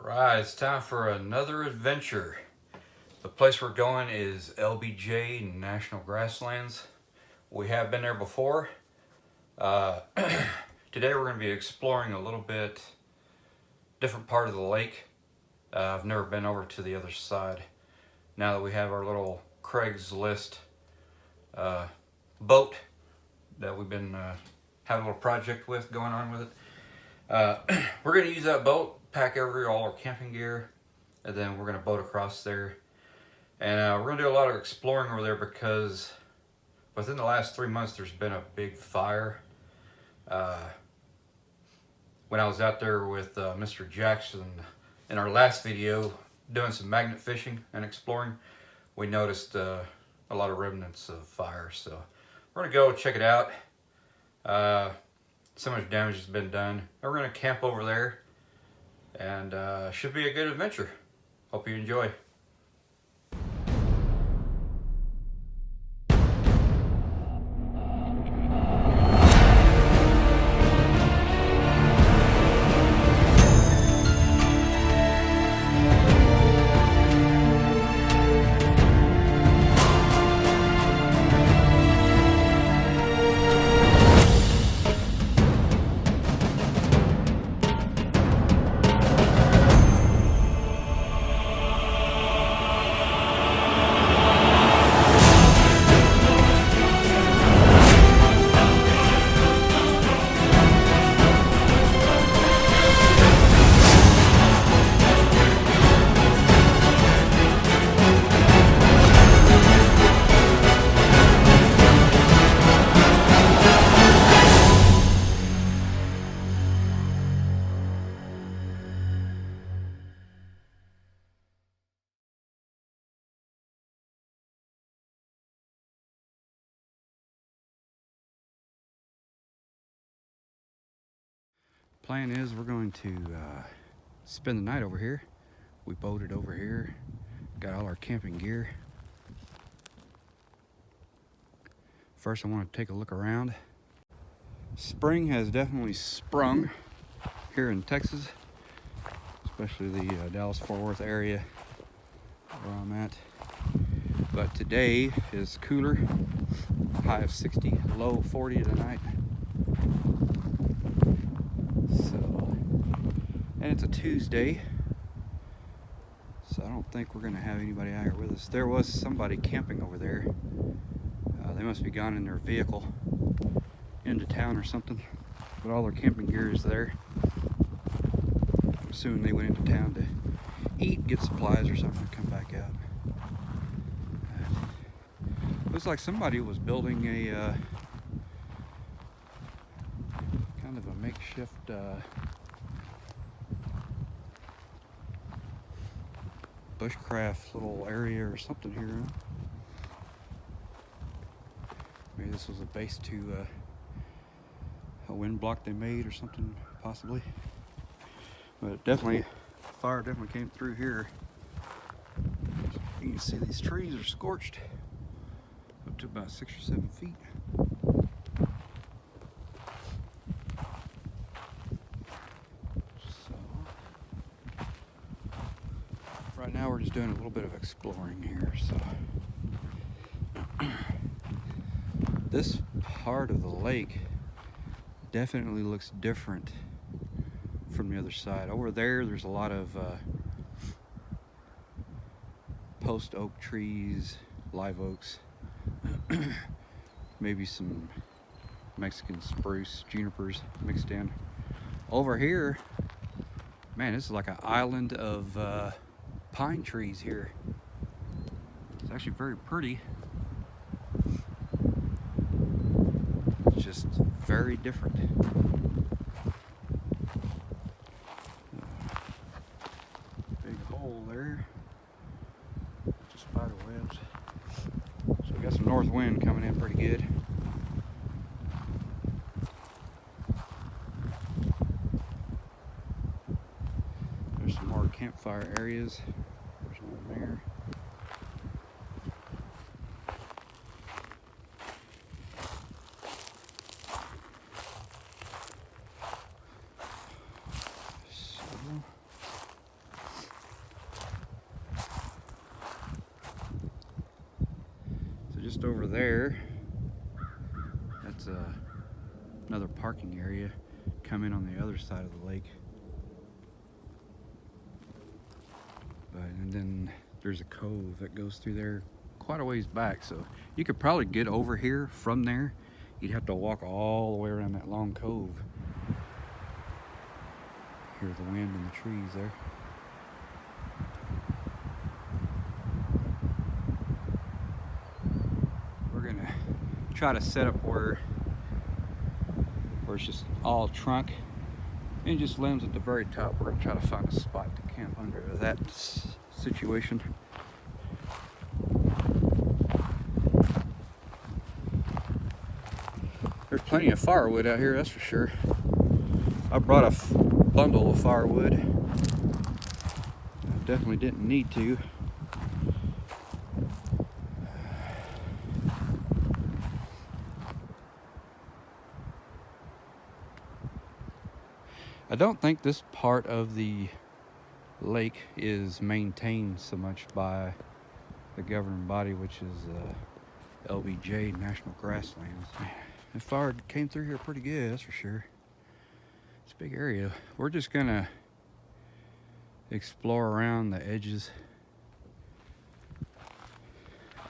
Alright, it's time for another adventure. The place we're going is LBJ National Grasslands. We have been there before. Today we're going to be exploring a little bit different part of the lake. I've never been over to the other side. Now that we have our little Craigslist boat that we've been having a little project with going on with it. We're going to use that boat, pack all our camping gear, and then we're going to boat across there. And we're going to do a lot of exploring over there because within the last 3 months there's been a big fire. When I was out there with Mr. Jackson in our last video doing some magnet fishing and exploring, we noticed a lot of remnants of fire. So we're going to go check it out. So much damage has been done. We're going to camp over there, and should be a good adventure. Hope you enjoy. Plan is we're going to spend the night over here. We boated over here, got all our camping gear. First I want to take a look around. Spring has definitely sprung here in Texas, especially the Dallas-Fort Worth area where I'm at. But today is cooler, high of 60, low 40 tonight. And it's a Tuesday, so I don't think we're going to have anybody out here with us. There was somebody camping over there. They must be gone in their vehicle into town or something, but all their camping gear is there. I'm assuming they went into town to eat, get supplies or something, and come back out. Looks like somebody was building a kind of a makeshift bushcraft little area or something here. Maybe this was a base to a wind block they made or something, possibly. But definitely, fire definitely came through here. You can see these trees are scorched up to about 6 or 7 feet. Right now we're just doing a little bit of exploring here. So this part of the lake definitely looks different from the other side. Over there's a lot of post oak trees, live oaks, maybe some Mexican spruce, junipers mixed in. Over here, man, this is like an island of pine trees here. It's actually very pretty. It's just very different. Big hole there. Just spider webs. So we got some north wind coming in pretty good. There's some more campfire areas. There's one there. So just over there, that's another parking area. Come in on the other side of the lake. And then there's a cove that goes through there quite a ways back, so you could probably get over here from there. You'd have to walk all the way around that long cove. Hear the wind in the trees there. We're gonna try to set up where it's just all trunk and just limbs at the very top. We're gonna try to find a spot to camp under that situation. There's plenty of firewood out here, that's for sure. I brought a bundle of firewood. I definitely didn't need to. I don't think this part of the lake is maintained so much by the governing body, which is LBJ, National Grasslands. The fire came through here pretty good, that's for sure. It's a big area. We're just gonna explore around the edges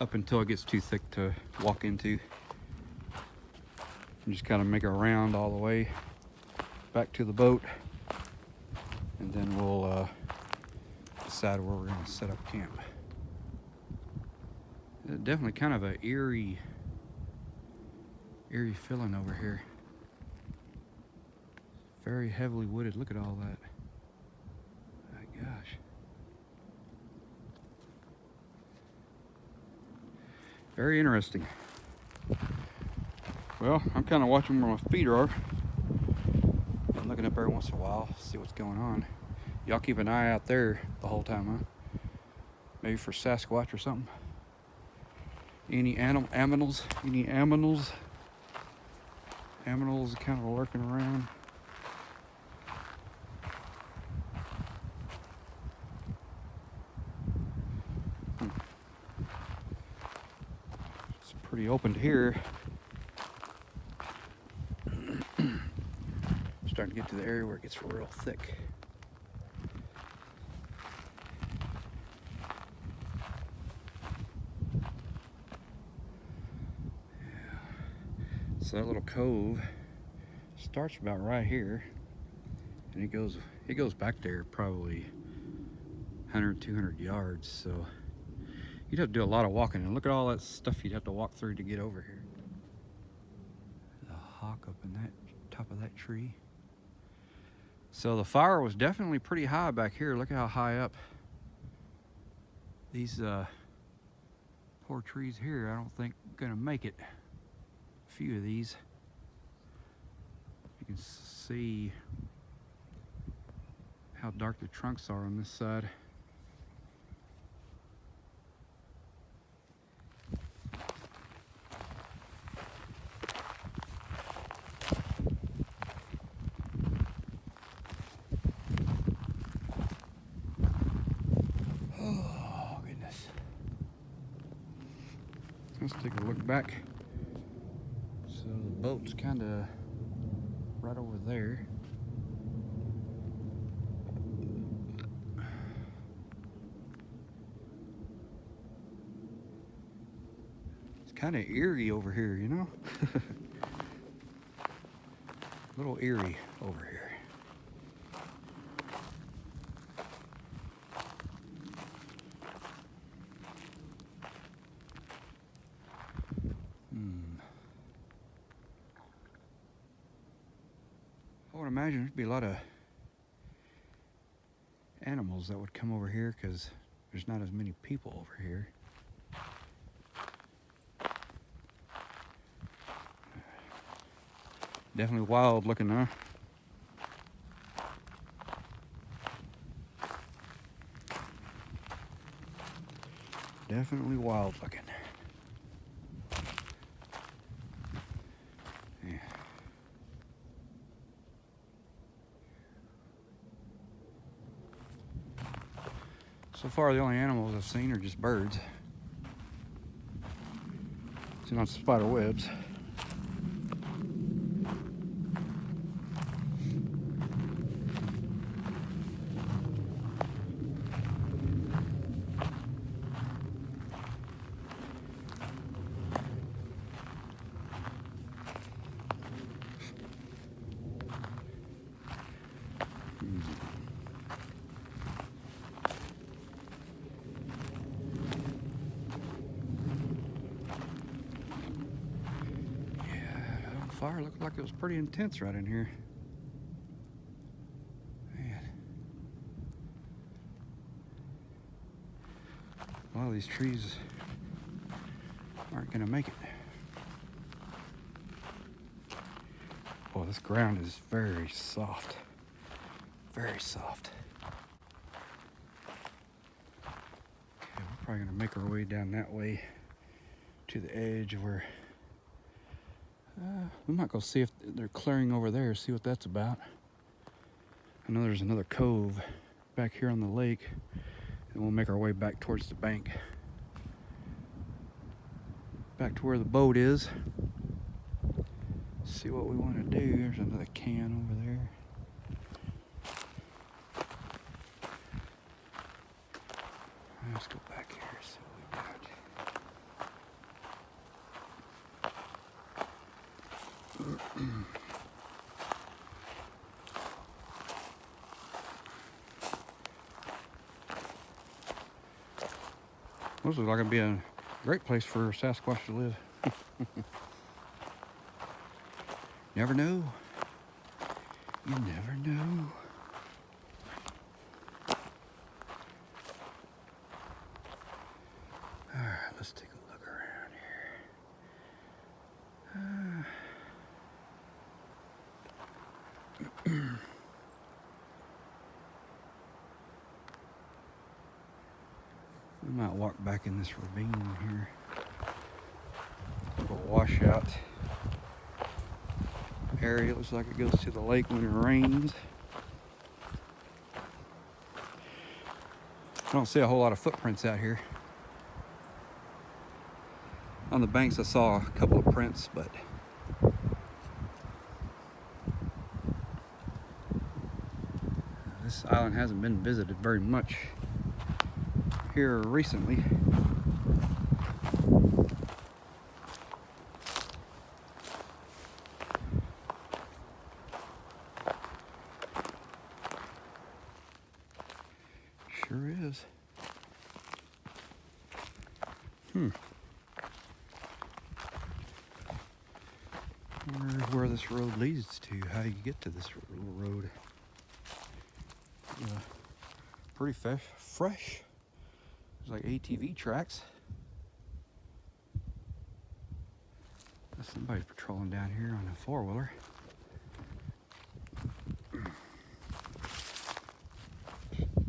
up until it gets too thick to walk into. And just kind of make a round all the way back to the boat, and then we'll decide where we're going to set up camp. Definitely kind of an eerie feeling over here. Very heavily wooded. Look at all that. My gosh. Very interesting. Well, I'm kind of watching where my feet are. I'm looking up every once in a while, see what's going on. Y'all keep an eye out there the whole time, huh? Maybe for Sasquatch or something. Any aminals? Any aminals? Aminals kind of lurking around. It's pretty open here. Starting to get to the area where it gets real thick. Yeah. So that little cove starts about right here, and it goes back there probably 100, 200 yards. So you'd have to do a lot of walking, and look at all that stuff you'd have to walk through to get over here. The hawk up in that top of that tree. So the fire was definitely pretty high back here. Look at how high up. These poor trees here, I don't think gonna make it. A few of these. You can see how dark the trunks are on this side. Let's take a look back. So the boat's kind of right over there. It's kind of eerie over here, you know? A little eerie over here. I would imagine there'd be a lot of animals that would come over here because there's not as many people over here. Definitely wild looking, huh? Definitely wild looking. Yeah. So far, the only animals I've seen are just birds. Especially not spider webs. Fire looked like it was pretty intense right in here. Man. A lot of these trees aren't gonna make it. Oh, this ground is very soft. Very soft. Okay, we're probably gonna make our way down that way to the edge where we might go see if they're clearing over there, see what that's about. I know there's another cove back here on the lake, and we'll make our way back towards the bank. Back to where the boat is. See what we want to do. There's another can over there. Let's go back here, see what we got. This looks like it'd be a great place for Sasquatch to live. Never know. You never know. Alright, let's take a look around here. We might walk back in this ravine here. A washout area. It looks like it goes to the lake when it rains. I don't see a whole lot of footprints out here. On the banks I saw a couple of prints, but this island hasn't been visited very much here recently. Sure is. I wonder where this road leads to, how you get to this little road. Pretty fresh. There's like ATV tracks. There's somebody patrolling down here on a four-wheeler.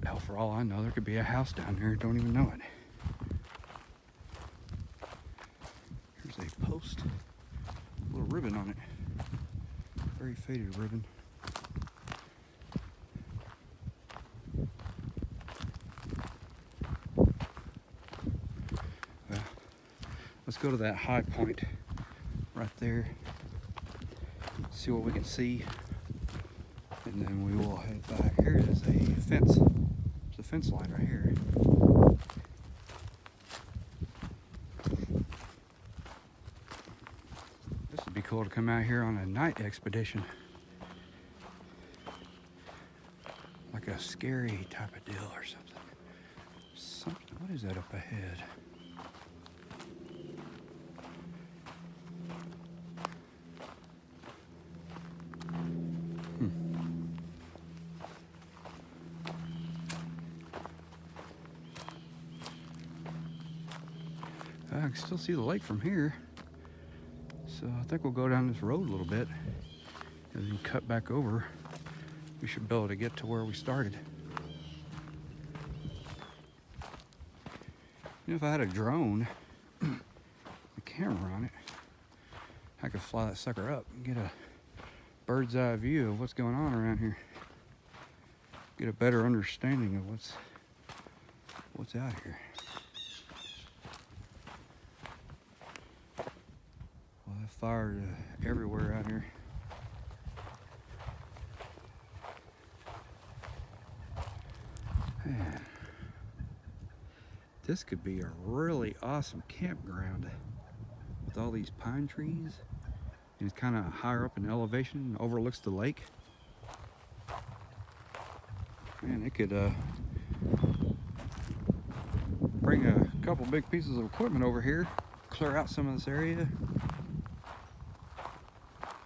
Hell, for all I know, there could be a house down there, don't even know it. Here's a post, a little ribbon on it. Very faded ribbon. Well, let's go to that high point right there, see what we can see, and then we will head back. Here is a fence. There's a fence line right here. This would be cool to come out here on a night expedition. Like a scary type of deal or something. What is that up ahead? I can still see the lake from here. So I think we'll go down this road a little bit and then cut back over. We should be able to get to where we started. You know, if I had a drone, a camera on it, I could fly that sucker up and get a bird's eye view of what's going on around here. Get a better understanding of what's out here. wildfire everywhere out here. Man, this could be a really awesome campground with all these pine trees. And it's kind of higher up in elevation and overlooks the lake. Man, it could bring a couple big pieces of equipment over here, clear out some of this area,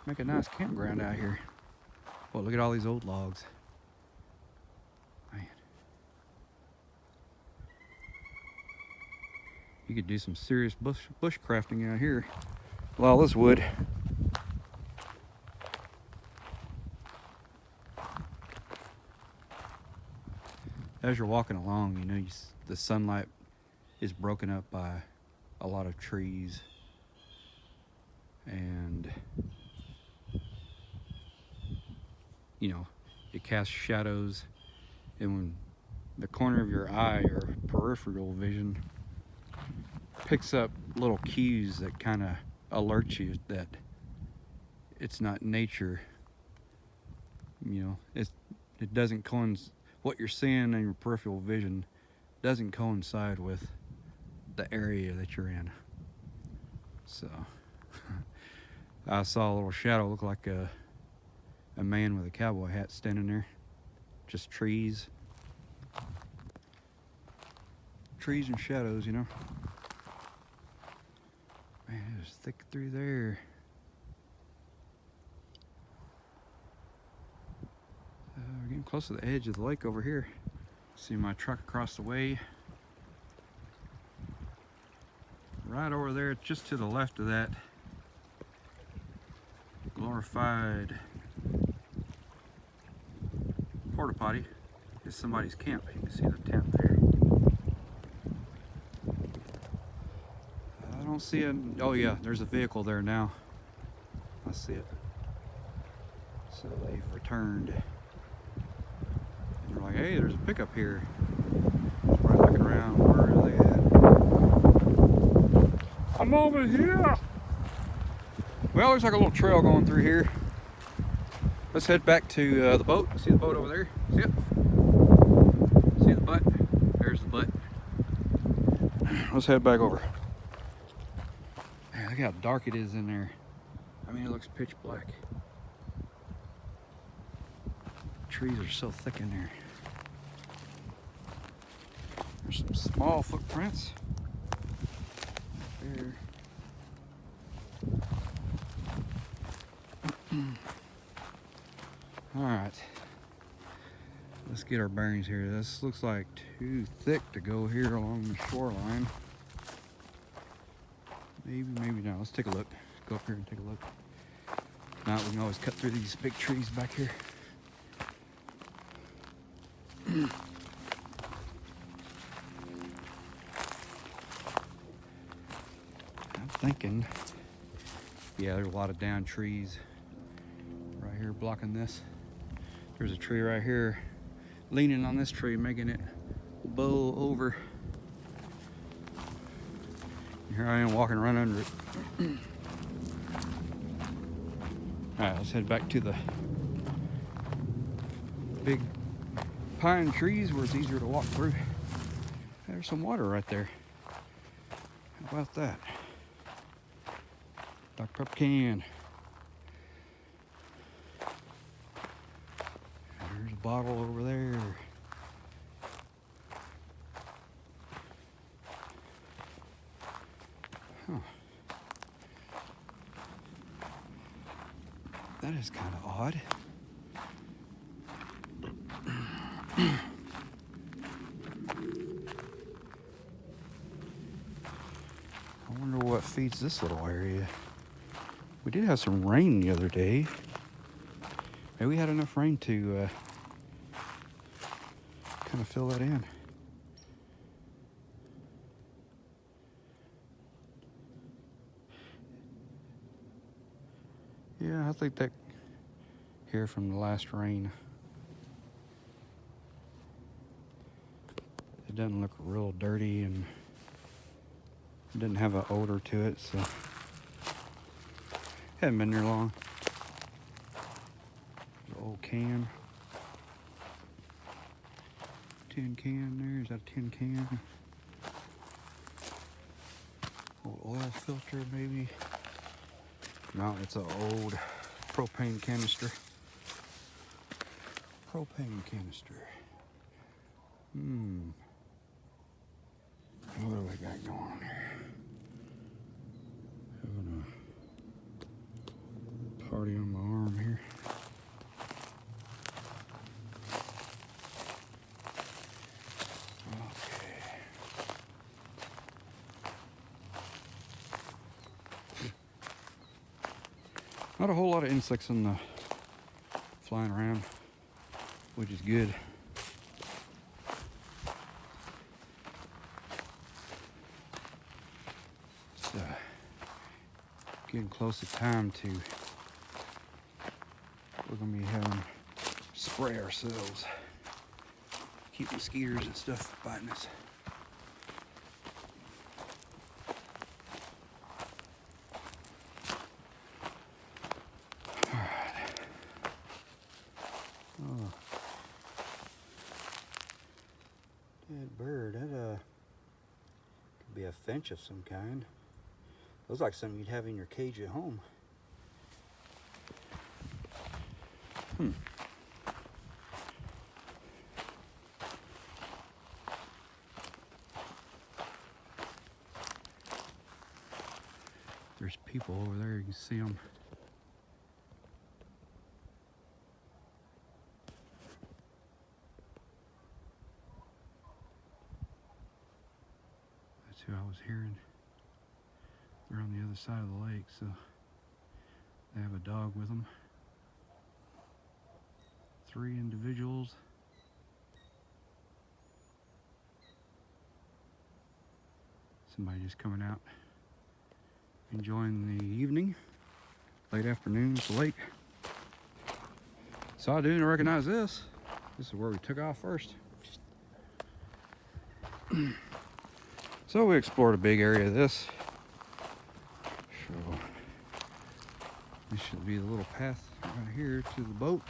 make a nice campground out here. Oh, look at all these old logs. Man. You could do some serious bushcrafting out here with all this wood. As you're walking along, you know, the sunlight is broken up by a lot of trees, and you know, it casts shadows, and when the corner of your eye or peripheral vision picks up little cues that kind of alert you that it's not nature, you know, it doesn't coincide. What you're seeing in your peripheral vision doesn't coincide with the area that you're in. So I saw a little shadow look like a man with a cowboy hat standing there. Just trees and shadows, you know. Man, it was thick through there. We're getting close to the edge of the lake over here. See my truck across the way. Right over there, just to the left of that glorified porta potty is somebody's camp. You can see the tent there. I don't see it. Oh yeah, there's a vehicle there now. I see it. So they've returned. They're like, hey, there's a pickup here. We're looking around. Where are they at? I'm over here. Well, there's like a little trail going through here. Let's head back to the boat. See the boat over there? See it? See the butt? There's the butt. Let's head back over. Man, look how dark it is in there. I mean, it looks pitch black. Trees are so thick in there. There's some small footprints there. All right, let's get our bearings here. This looks like too thick to go here along the shoreline. Maybe not. Let's take a look. Go up here and take a look. If not, we can always cut through these big trees back here. I'm thinking, yeah, there's a lot of down trees right here blocking this. There's a tree right here leaning on this tree, making it bow over. Here I am walking right under it. All right, let's head back to the big pine trees where it's easier to walk through. There's some water right there. How about that? Dr. Pepper can. There's a bottle over there. Huh. That is kind of odd. I wonder what feeds this little area. We did have some rain the other day. Maybe we had enough rain to kind of fill that in. Yeah, I think that here from the last rain. It doesn't look real dirty and it doesn't have an odor to it, so Haven't been there long. Old can. Tin can there. Is that a tin can? Old oil filter maybe. No, it's an old propane canister. Propane canister. What do we got going on here? Having a party on my arm here. Okay. Not a whole lot of insects in the flying around, which is good. It's getting close to time to, we're gonna be having to spray ourselves. Keep mosquitoes and stuff biting us. Oh, dead bird. That could be a finch of some kind. Looks like something you'd have in your cage at home. There's people over there. You can see them. Who I was hearing. They're on the other side of the lake, so they have a dog with them. 3 individuals. Somebody just coming out, enjoying the evening, late afternoon at the lake. So I do recognize this. This is where we took off first. So we explored a big area of this. So this should be the little path right here to the boat.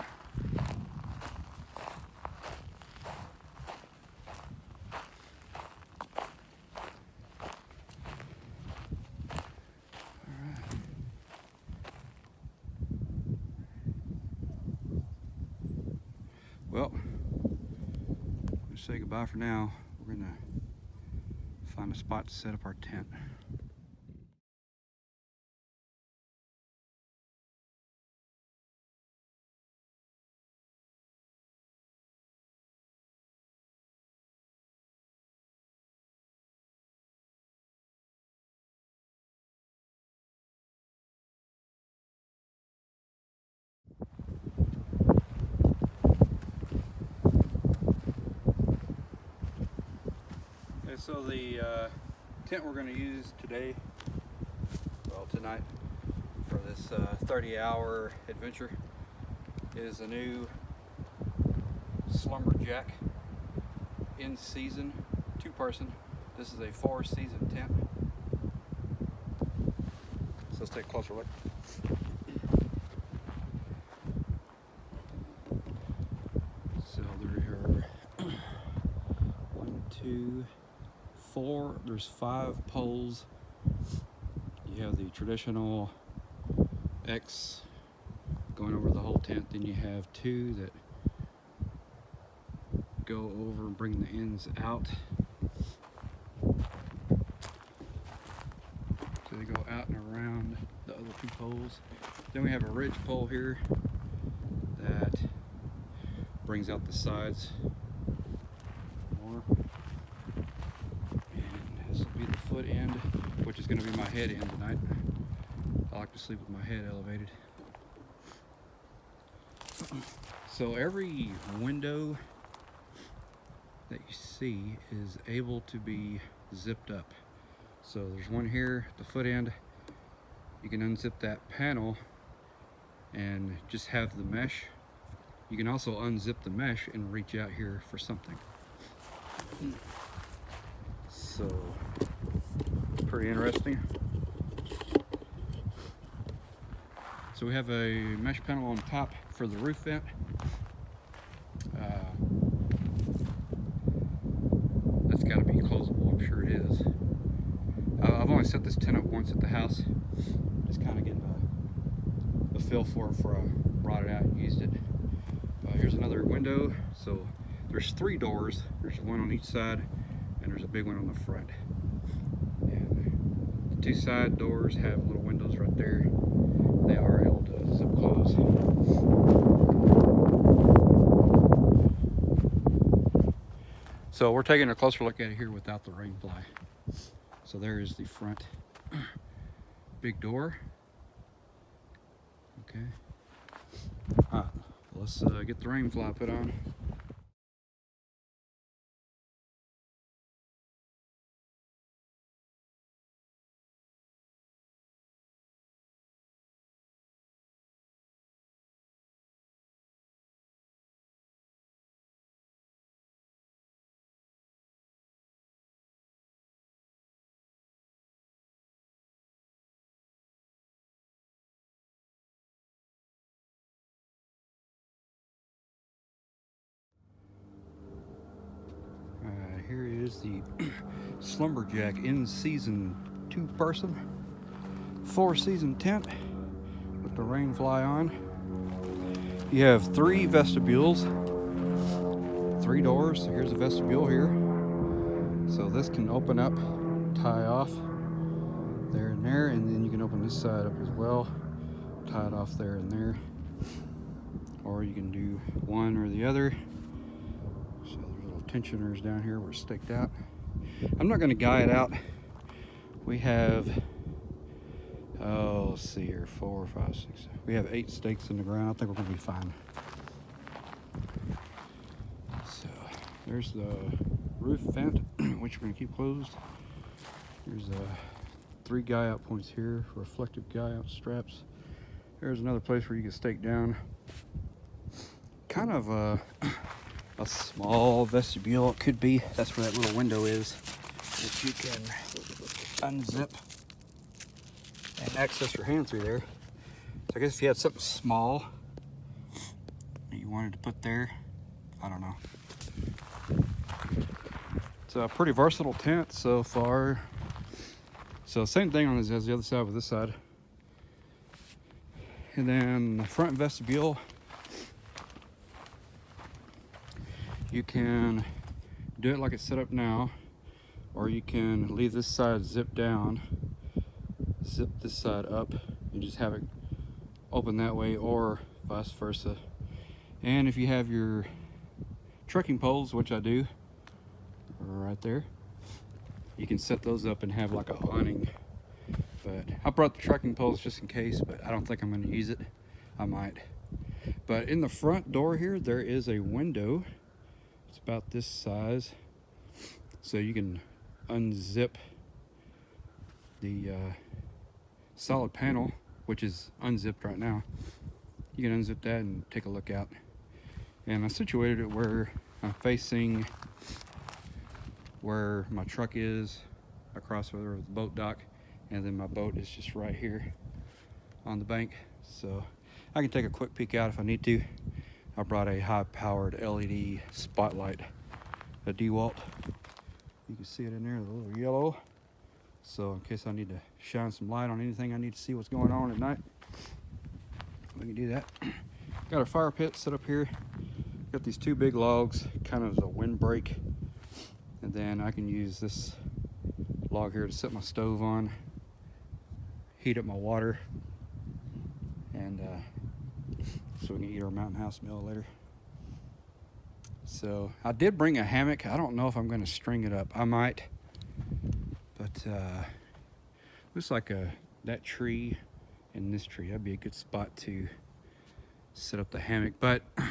Alright. Well, let's say goodbye for now. We're gonna find a spot to set up our tent. Okay, so the tent we're going to use today, well tonight, for this 30-hour adventure is a new Slumber Jack Inseason 2-person. This is a 4-season tent. So let's take a closer look. So there are 1, 2, 4, there's 5 poles. You have the traditional X going over the whole tent, then you have 2 that go over and bring the ends out. So they go out and around the other 2 poles. Then we have a ridge pole here that brings out the sides more. And this will be the foot end, which is going to be my head end tonight. I like to sleep with my head elevated. So every window that you see is able to be zipped up. So there's one here at the foot end. You can unzip that panel and just have the mesh. You can also unzip the mesh and reach out here for something. So pretty interesting. So we have a mesh panel on top for the roof vent. That's got to be closable, I'm sure it is. I've only set this tent up once at the house, just kind of getting a feel for it before I brought it out and used it. Here's another window. So there's 3 doors. There's one on each side, and there's a big one on the front. And the 2 side doors have little windows right there. They are able to zip close. So we're taking a closer look at it here without the rain fly. So there is the front big door. Okay. All right, let's get the rain fly put on. Here is the Slumber Jack Inseason 2-person 4-season tent with the rain fly on. You have 3 vestibules, 3 doors. Here's a vestibule here. So this can open up, tie off there and there, and then you can open this side up as well, tie it off there and there. Or you can do one or the other. So there's little tensioners down here were staked out. I'm not going to guy it out. We have, let's see here, 4, 5, 6. We have 8 stakes in the ground. I think we're going to be fine. So there's the roof vent, which we're going to keep closed. There's 3 guy out points here, reflective guy out straps. There's another place where you can stake down. Kind of a small vestibule, it could be. That's where that little window is that you can unzip and access your hand through there. So I guess if you had something small that you wanted to put there, I don't know. It's a pretty versatile tent so far. So same thing on this as the other side with this side. And then the front vestibule, you can do it like it's set up now, or you can leave this side zipped down, zip this side up, and just have it open that way, or vice versa. And if you have your trekking poles, which I do, right there, you can set those up and have like a awning. But I brought the trekking poles just in case, but I don't think I'm going to use it. I might. But in the front door here, there is a window. It's about this size, so you can unzip the solid panel, which is unzipped right now. You can unzip that and take a look out. And I situated it where I'm facing where my truck is, across the boat dock, and then my boat is just right here on the bank, so I can take a quick peek out if I need to. I brought a high-powered LED spotlight, a DeWalt. You can see it in there, the little yellow. So in case I need to shine some light on anything, I need to see what's going on at night, we can do that. Got a fire pit set up here. Got these 2 big logs, kind of as a windbreak. And then I can use this log here to set my stove on, heat up my water, and so we can eat our Mountain House meal later. So I did bring a hammock. I don't know if I'm going to string it up. I might, but looks like that tree and this tree, that'd be a good spot to set up the hammock. But I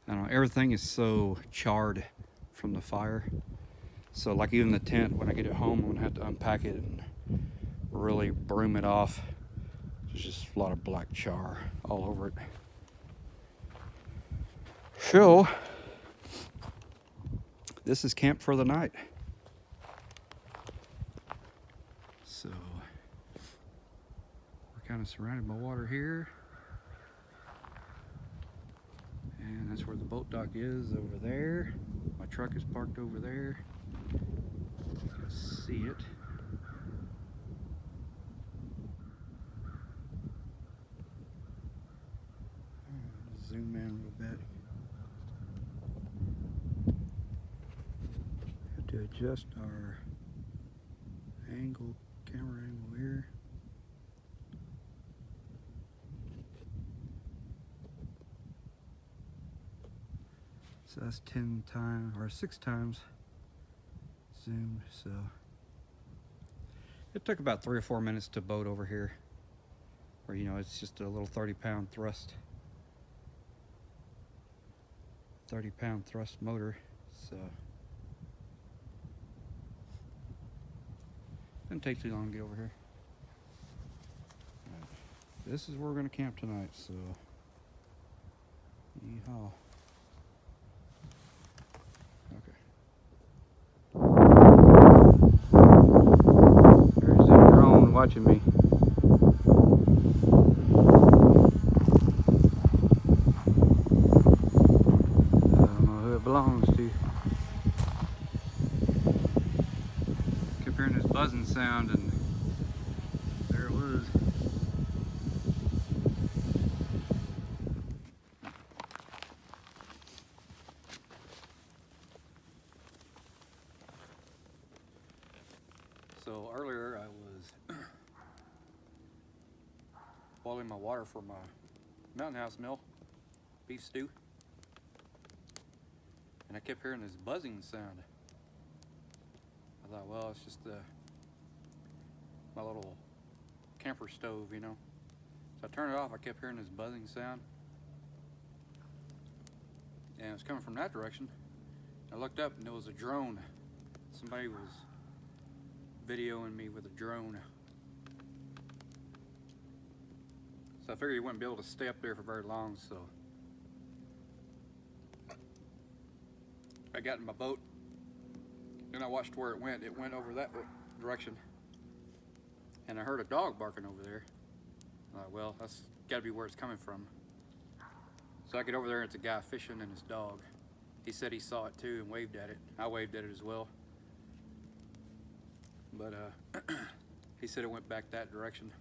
don't know, everything is so charred from the fire. So like even the tent, when I get it home, I'm gonna have to unpack it and really broom it off. There's just a lot of black char all over it. So this is camp for the night. So we're kind of of surrounded by water here. And that's where the boat dock is, over there. My truck is parked over there. You can see it. Zoom in a little bit. Have to adjust our camera angle here. So that's 10 times or 6 times zoomed. So it took about 3 or 4 minutes to boat over here, where it's just a little 30-pound thrust. 30-pound thrust motor, so didn't take too long to get over here. Right. This is where we're gonna camp tonight, so yeehaw. Okay. There's a drone watching me. Belongs to. Kept hearing this buzzing sound, and there it was. So earlier I was boiling my water for my Mountain House meal, beef stew. And I kept hearing this buzzing sound. I thought, well, it's just my little camper stove, So I turned it off. I kept hearing this buzzing sound, and it was coming from that direction. I looked up, and it was a drone. Somebody was videoing me with a drone. So I figured he wouldn't be able to stay up there for very long, so I got in my boat, and I watched where it went. It went over that direction, and I heard a dog barking over there. I thought, well, that's got to be where it's coming from. So I get over there, and it's a guy fishing and his dog. He said he saw it too and waved at it. I waved at it as well. But he said it went back that direction.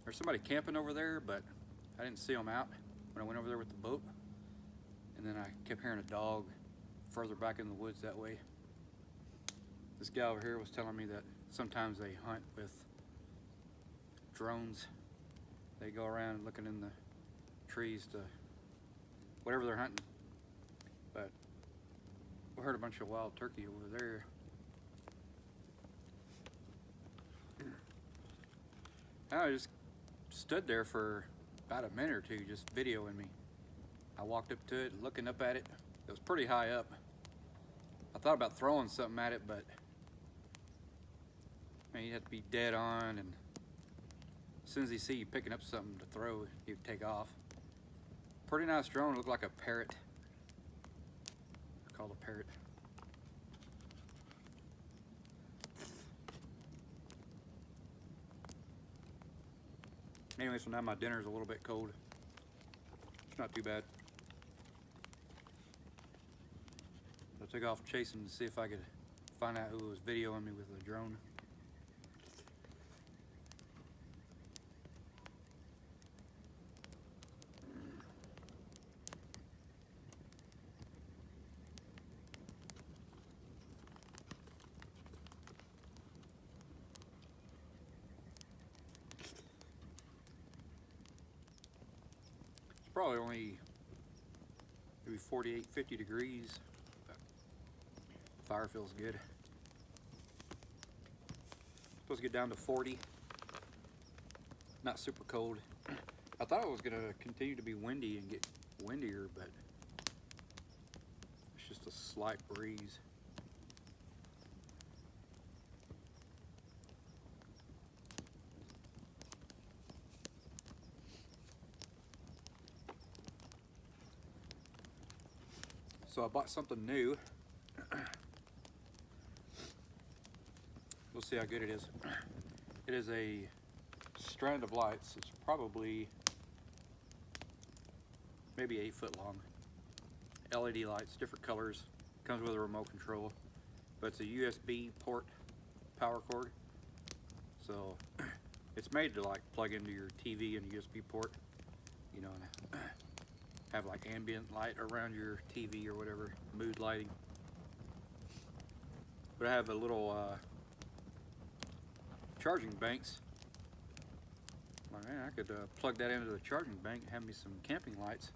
There's somebody camping over there, but I didn't see them out when I went over there with the boat. And then I kept hearing a dog further back in the woods that way. This guy over here was telling me that sometimes they hunt with drones. They go around looking in the trees to whatever they're hunting. But we heard a bunch of wild turkey over there. I just stood there for about a minute or two just videoing me. I walked up to it, looking up at it. It was pretty high up. I thought about throwing something at it, but you'd have to be dead on, and as soon as he see you picking up something to throw, he'd take off. Pretty nice drone. It looked like a parrot. Called a parrot. Anyway, so now my dinner's a little bit cold. It's not too bad. I took off chasing to see if I could find out who was videoing me with the drone. It's probably only maybe 48, 50 degrees. Fire feels good. Supposed to get down to 40. Not super cold. I thought it was gonna continue to be windy and get windier, but it's just a slight breeze. So I bought something new. We'll see how good it is. It is a strand of lights. It's probably maybe 8 foot long. LED lights, different colors. Comes with a remote control, but it's a USB port power cord. So it's made to like plug into your TV and USB port, you know, and have like ambient light around your TV or whatever, mood lighting. But I have a little charging banks. Well, man, I could plug that into the charging bank and have me some camping lights.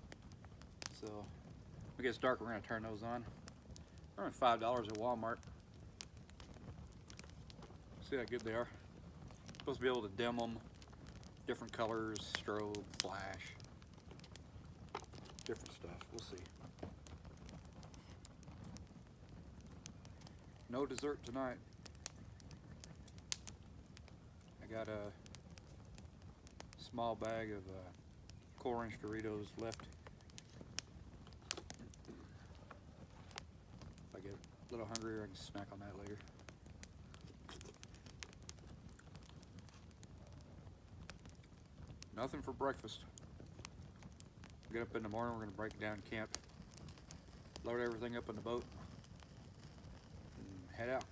So when it gets dark, we're gonna turn those on. They're only $5 at Walmart. See how good they are. Supposed to be able to dim them, different colors, strobe, flash, different stuff. We'll see. No dessert tonight. I got a small bag of Cool Ranch Doritos left. If I get a little hungrier, I can snack on that later. Nothing for breakfast. Get up in the morning, we're gonna break down camp, load everything up in the boat, and head out.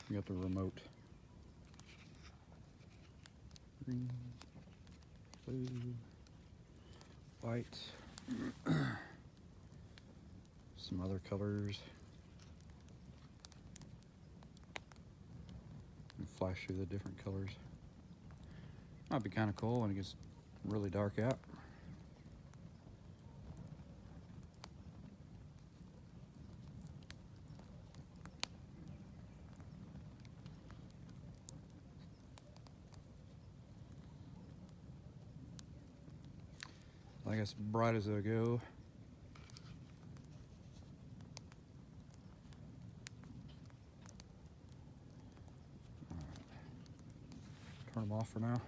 We got the remote. Green, blue, white, some other colors. And flash through the different colors. Might be kind of cool when it gets really dark out. I guess bright as it'll go. Turn them off for now.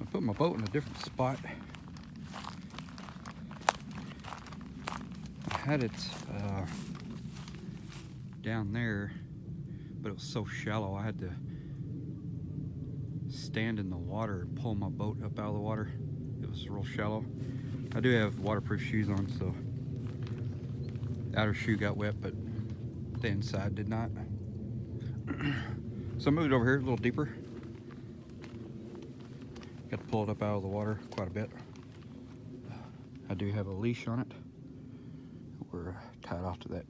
I put my boat in a different spot. I had it down there, but it was so shallow I had to stand in the water and pull my boat up out of the water. It was real shallow. I do have waterproof shoes on, so the outer shoe got wet, but the inside did not. So I moved over here a little deeper. Got to pull it up out of the water quite a bit. I do have a leash on it. We're tied off to that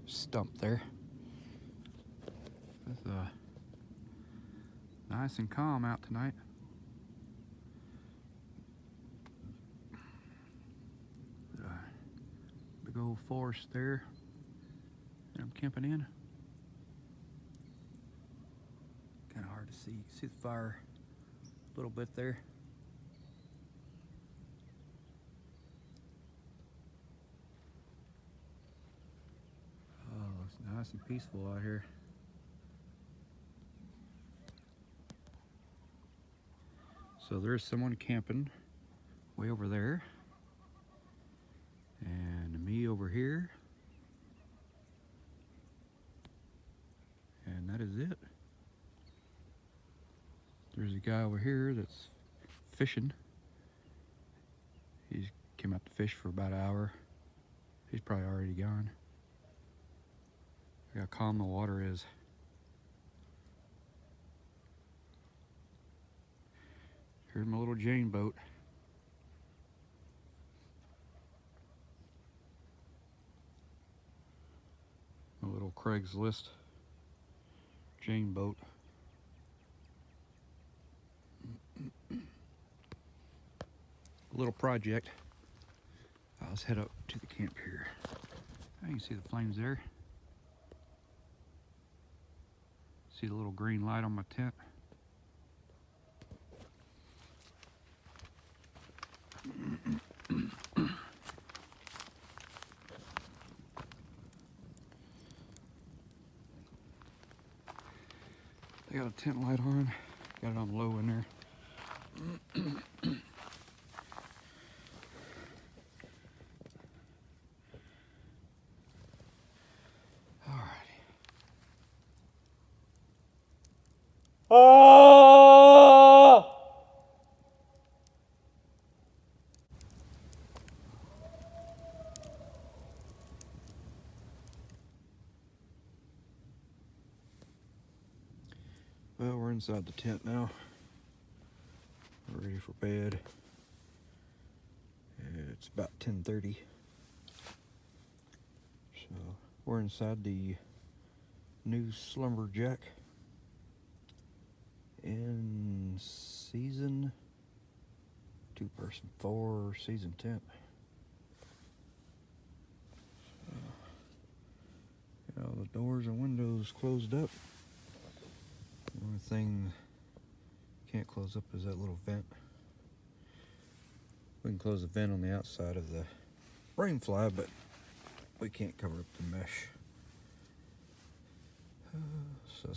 stump there. It's nice and calm out tonight. Big old forest there that I'm camping in. Kind of hard to see. See the fire a little bit there. Oh, it's nice and peaceful out here. So there's someone camping way over there, and me over here, and that is it. There's a guy over here that's fishing. He's came out to fish for about an hour. He's probably already gone. Look how calm the water is. Here's my little Jane boat. A little Craigslist Jane boat. A little project. Let's head up to the camp here. You can see the flames there. See the little green light on my tent. I got a tent light on. Got it on low in there. Ah! Well, we're inside the tent now. We're ready for bed. It's about 10:30. So we're inside the new Slumber Jack Inseason 2-person 4-season tent. Got all the doors and windows closed up. The only thing can't close up is that little vent. We can close the vent on the outside of the rainfly, but we can't cover up the mesh. So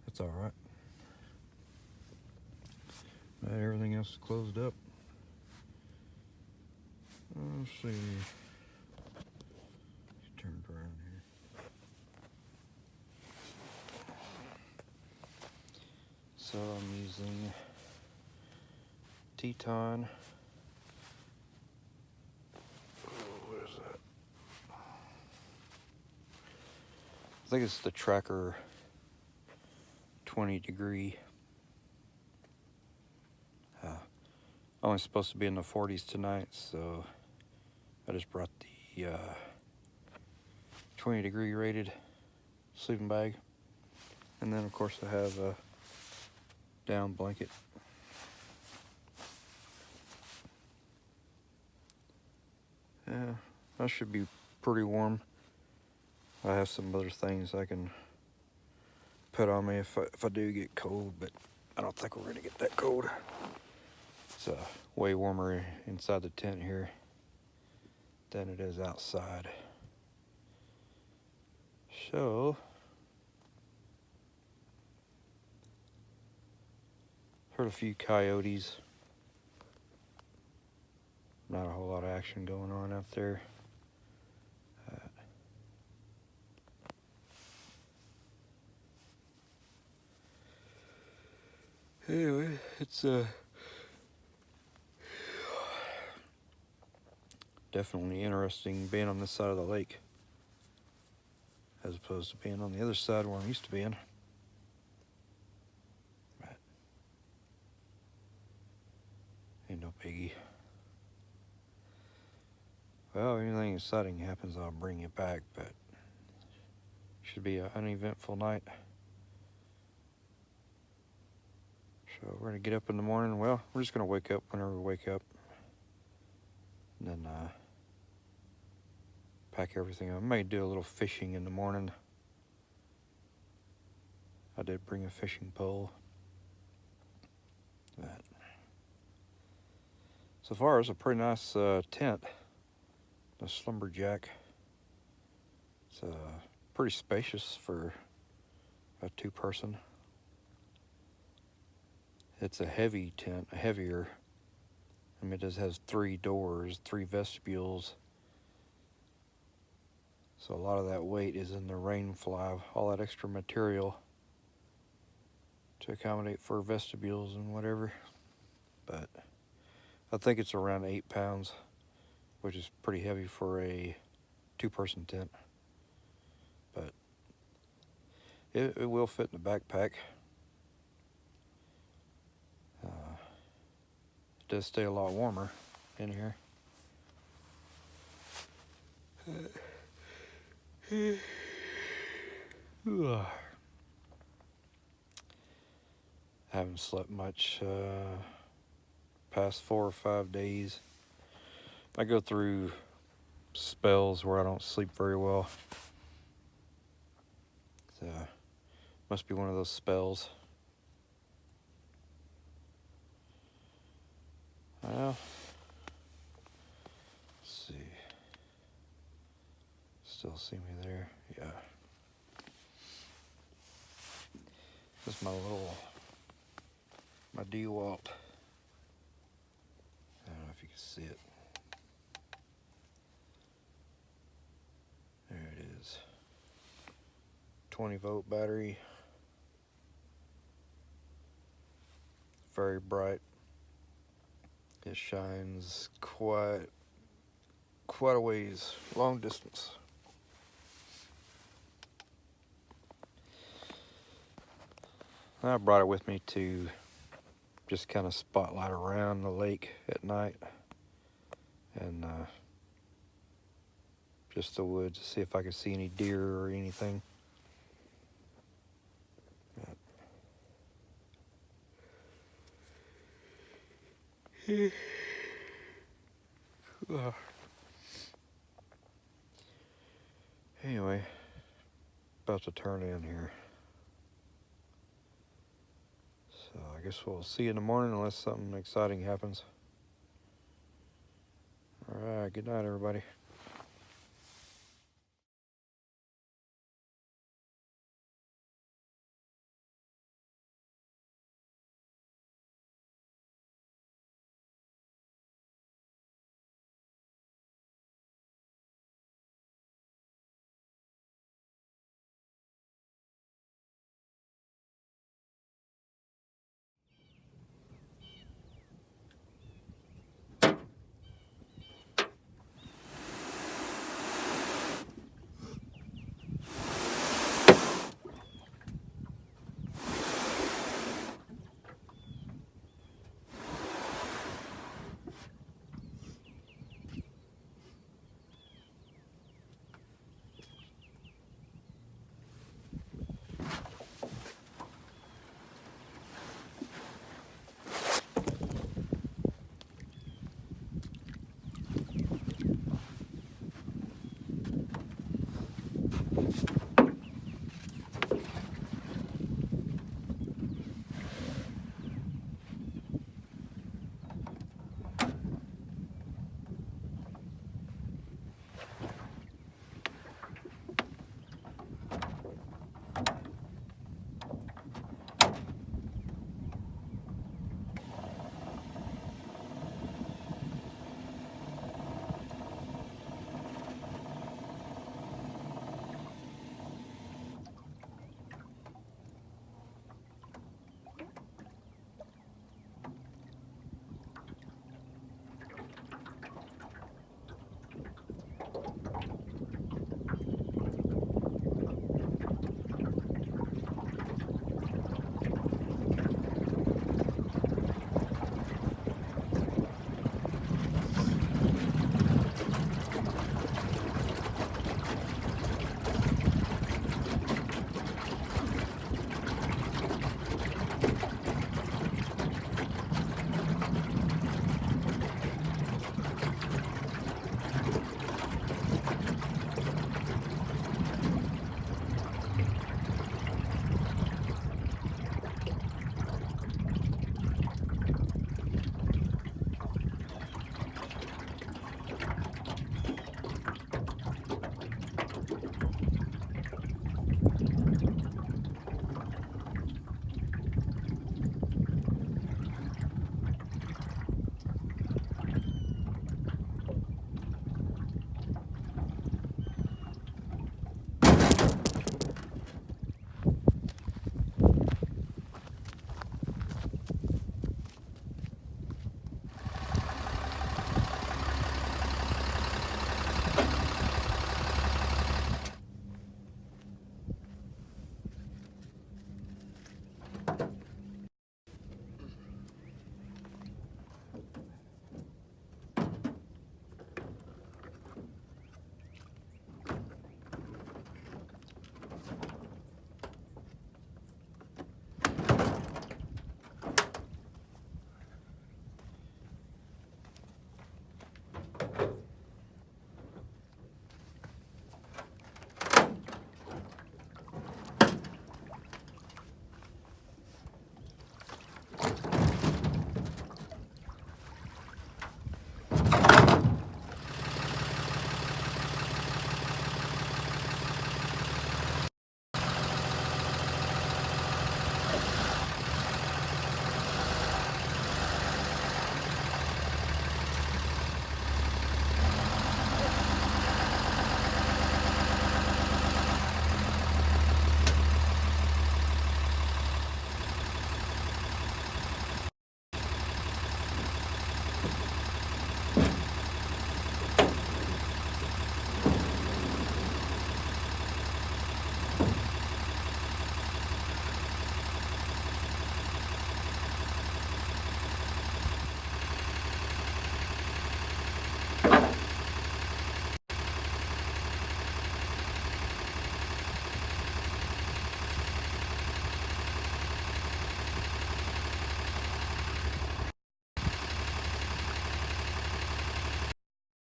that's all right. Everything else is closed up. Let's see. Turned around here. So I'm using Teton. What is that? I think it's the Tracker 20-degree. Only supposed to be in the 40s tonight, so I just brought the 20-degree rated sleeping bag, and then of course I have a down blanket. Yeah, that should be pretty warm. I have some other things I can put on me if I do get cold, but I don't think we're gonna get that cold. It's way warmer inside the tent here than it is outside. So, heard a few coyotes. Not a whole lot of action going on out there. Anyway, it's definitely interesting being on this side of the lake as opposed to being on the other side where I'm used to being. But ain't no biggie. Well, if anything exciting happens, I'll bring you back, but should be an uneventful night. So we're gonna get up in the morning. Well, we're just gonna wake up whenever we wake up, and then pack everything up. I may do a little fishing in the morning. I did bring a fishing pole. But so far, it's a pretty nice tent. The Slumber Jack. It's pretty spacious for a 2-person. It's a heavy tent, heavier. I mean, it does has 3 doors, 3 vestibules. So a lot of that weight is in the rainfly, all that extra material to accommodate for vestibules and whatever. But I think it's around 8 pounds, which is pretty heavy for a 2-person tent. But it will fit in the backpack. It does stay a lot warmer in here. Haven't slept much past 4 or 5 days. I go through spells where I don't sleep very well. So must be one of those spells. Well, let's see. Still see me there? Yeah. This is my DeWalt. I don't know if you can see it. There it is. 20-volt battery. Very bright. It shines quite a ways, long distance. I brought it with me to just kind of spotlight around the lake at night, and just the woods to see if I could see any deer or anything. Anyway, about to turn in here. So I guess we'll see you in the morning unless something exciting happens. All right, good night, everybody.